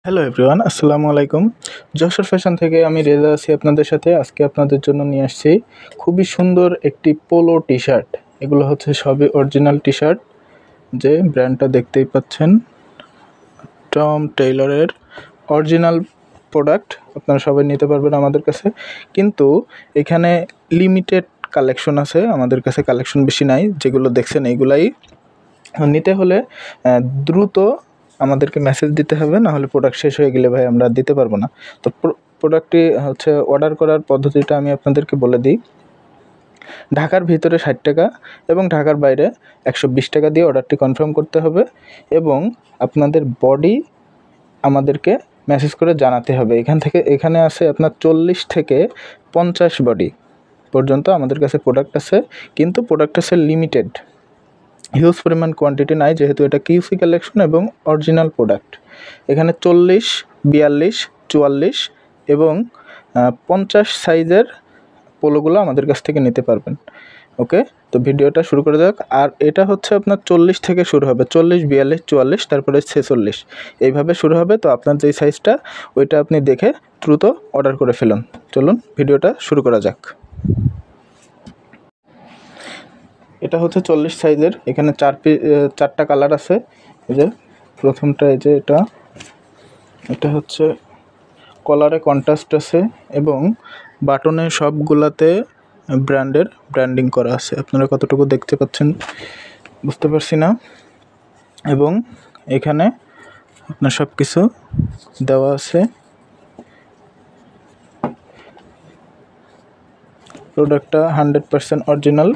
Hello everyone, আসসালামু আলাইকুম। Jessore fashion থেকে আমি রেজা আছি আপনাদের সাথে। আজকে আপনাদের জন্য নিয়ে আসছি খুবই সুন্দর একটি পোলো টি শার্ট। এগুলো হচ্ছে সবই অরিজিনাল টি শার্ট, যে ব্র্যান্ডটা দেখতেই পাচ্ছেন, টম টেইলরের অরিজিনাল প্রোডাক্ট। আপনারা সবাই নিতে পারবেন আমাদের কাছে, কিন্তু এখানে লিমিটেড কালেকশন আছে। আমাদের কাছে কালেকশন বেশি নাই, যেগুলো দেখছেন এইগুলাই নিতে হলে দ্রুত আমাদেরকে মেসেজ দিতে হবে, না হলে প্রোডাক্ট শেষ হয়ে গেলে ভাই আমরা দিতে পারবো না। তো প্রোডাক্টটি হচ্ছে অর্ডার করার পদ্ধতিটা আমি আপনাদেরকে বলে দিই। ঢাকার ভিতরে 60 টাকা এবং ঢাকার বাইরে 120 টাকা দিয়ে অর্ডারটি কনফার্ম করতে হবে, এবং আপনাদের বডি আমাদেরকে মেসেজ করে জানাতে হবে। এখানে আছে আপনার 40 থেকে 50 বডি পর্যন্ত আমাদের কাছে প্রোডাক্ট আছে, কিন্তু প্রোডাক্ট আছে লিমিটেড, হিউজ পরিমাণ কোয়ান্টিটি নাই, যেহেতু এটা কিউসি কালেকশন এবং অরিজিনাল প্রোডাক্ট। এখানে 40, 42, 44 এবং 50 সাইজের পোলোগুলো আমাদের কাছ থেকে নিতে পারবেন। ওকে, তো ভিডিওটা শুরু করে যাক। আর এটা হচ্ছে আপনার 40 থেকে শুরু হবে, 40, 42, 44, তারপরে 46, এইভাবে শুরু হবে। তো আপনার যেই সাইজটা ওইটা আপনি দেখে দ্রুত অর্ডার করে ফেলুন। চলুন ভিডিওটা শুরু করা যাক। এটা হচ্ছে 40 সাইজের। এখানে চারটা কালার আছে। এই যে প্রথমটা, এই যে এটা হচ্ছে কলারে কন্ট্রাস্ট আছে এবং বাটনে সবগুলাতে ব্র্যান্ডিং করা আছে। আপনারা কতটুকু দেখতে পাচ্ছেন বুঝতে পারছি না। এবং এখানে আপনার সব কিছু দেওয়া আছে। প্রোডাক্টটা 100% অরিজিনাল।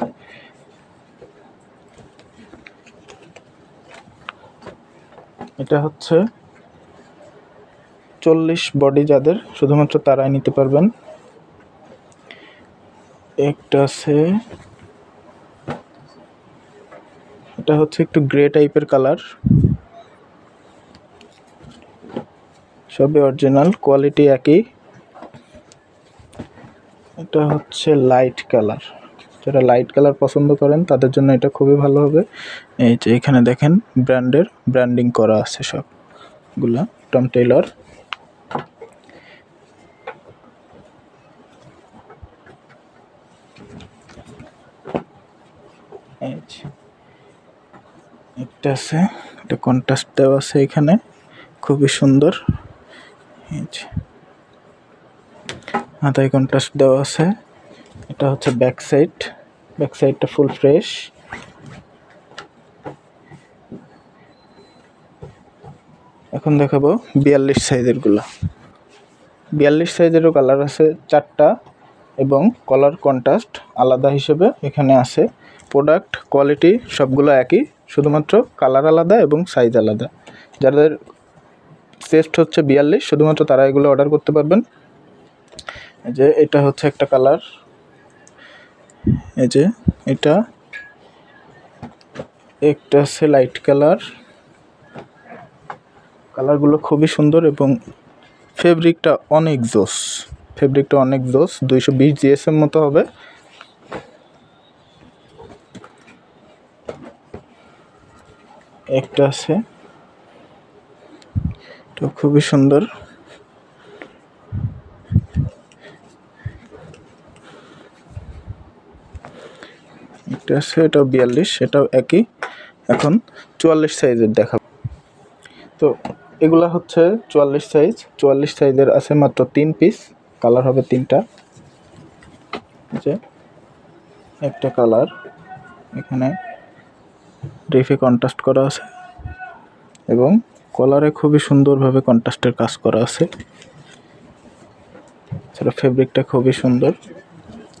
এটা হচ্ছে 40 বডি, যাদের শুধুমাত্র তারাই নিতে পারবেন। একটা আছে, এটা হচ্ছে একটু গ্রে টাইপের কালার, সবই অরিজিনাল, কোয়ালিটি একই। এটা হচ্ছে লাইট কালার, যারা লাইট কালার পছন্দ করেন তাদের জন্য এটা খুবই ভালো হবে। এই যে এখানে দেখেন ব্র্যান্ডিং করা আছে সবগুলা, টম টেইলর। এই যে একটা আছে, এটা কন্ট্রাস্ট দেওয়া আছে এখানে, খুবই সুন্দর। এই যে মাথায় কন্ট্রাস্ট দেওয়া আছে। এটা হচ্ছে ব্যাক সাইডটা ফুল ফ্রেশ। এখন দেখাবো 42 সাইজের গুলা। 42 সাইজেরও কালার আছে 4টা, এবং কালার কন্ট্রাস্ট আলাদা হিসেবে এখানে আছে। প্রোডাক্ট কোয়ালিটি সবগুলো একই, শুধুমাত্র কালার আলাদা এবং সাইজ আলাদা। যাদের চেস্ট হচ্ছে 42, শুধুমাত্র তারা এগুলো অর্ডার করতে পারবেন। এই যে এটা হচ্ছে একটা কালার, এই যে এটা একটা আছে লাইট কালার। কালারগুলো খুবই সুন্দর এবং ফেব্রিকটা অনেক জোস। 220 জিএসএম মতো হবে। একটা আছে, তো খুবই সুন্দর। একটা আছে, এটাও 42, এটাও একই। এখন 44 সাইজের দেখাবো। তো এগুলা হচ্ছে 44 সাইজের আছে মাত্র 3 পিস, কালার হবে 3টা। যে একটা কালার এখানে রিফে কন্ট্রাস্ট করা আছে এবং কলারে খুবই সুন্দরভাবে কন্ট্রাস্টের কাজ করা আছে। সেটা ফেব্রিকটা খুবই সুন্দর।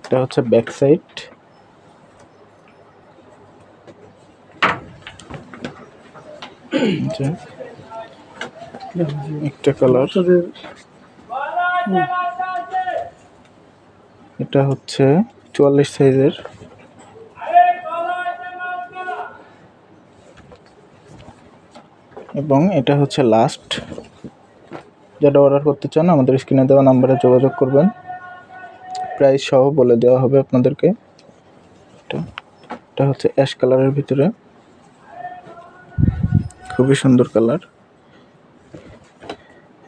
এটা হচ্ছে ব্যাক সাইড। একটা কালার, এটা হচ্ছে 44 সাইজের। এবং এটা হচ্ছে লাস্ট। যারা অর্ডার করতে চান আমাদের স্ক্রিনে দেওয়া নাম্বারে যোগাযোগ করবেন, প্রাইস সহ বলে দেওয়া হবে আপনাদেরকে। এটা হচ্ছে অ্যাশ কালারের ভিতরে, খুবই সুন্দর কালার।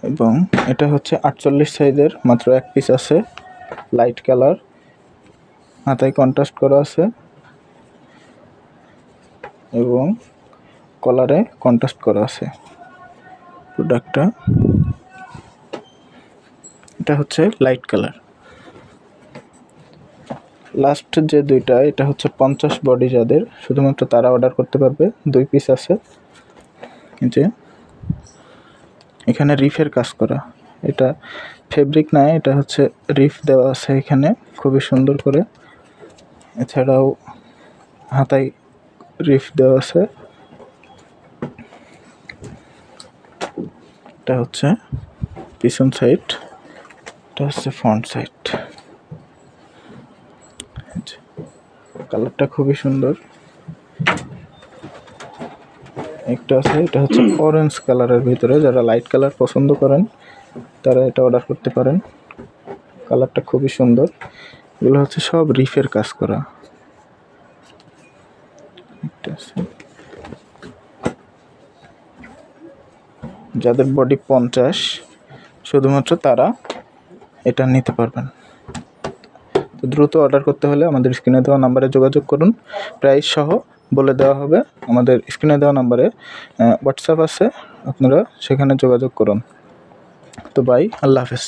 এবং এটা হচ্ছে 48 সাইজের, মাত্র এক পিস আছে, লাইট কালার, হাতায় কন্ট্রাস্ট করা আছে এবং কলারে কন্ট্রাস্ট করা আছে। প্রোডাক্টটা এটা হচ্ছে লাইট কালার। লাস্ট যে দুইটা, এটা হচ্ছে 50 বডি, যাদের শুধুমাত্র তারা অর্ডার করতে পারবে। 2 পিস আছে, যে এখানে রিফের কাজ করা, এটা ফেব্রিক না, এটা হচ্ছে রিফ দেওয়া আছে এখানে খুবই সুন্দর করে। এছাড়াও হাতায় রিফ দেওয়া আছে। এটা হচ্ছে পিছন সাইড, এটা হচ্ছে ফ্রন্ট সাইড। কালারটা খুবই সুন্দর। একটা আছে, এটা হচ্ছে অরেঞ্জ কালারের ভিতরে, যারা লাইট কালার পছন্দ করেন তারা এটা অর্ডার করতে পারেন। কালারটা খুবই সুন্দর। এগুলো হচ্ছে সব রিফের কাজ করা। একটা আছে, যাদের বডি 50 শুধুমাত্র তারা এটা নিতে পারবেন। তো দ্রুত অর্ডার করতে হলে আমাদের স্ক্রিনে দেওয়া নাম্বারে যোগাযোগ করুন। প্রাইস সহ বলে দেওয়া হবে। আমাদের স্ক্রিনে দেওয়া নাম্বারে হোয়াটসঅ্যাপ আছে, আপনারা সেখানে যোগাযোগ করুন। তো বাই, আল্লাহ হাফেজ।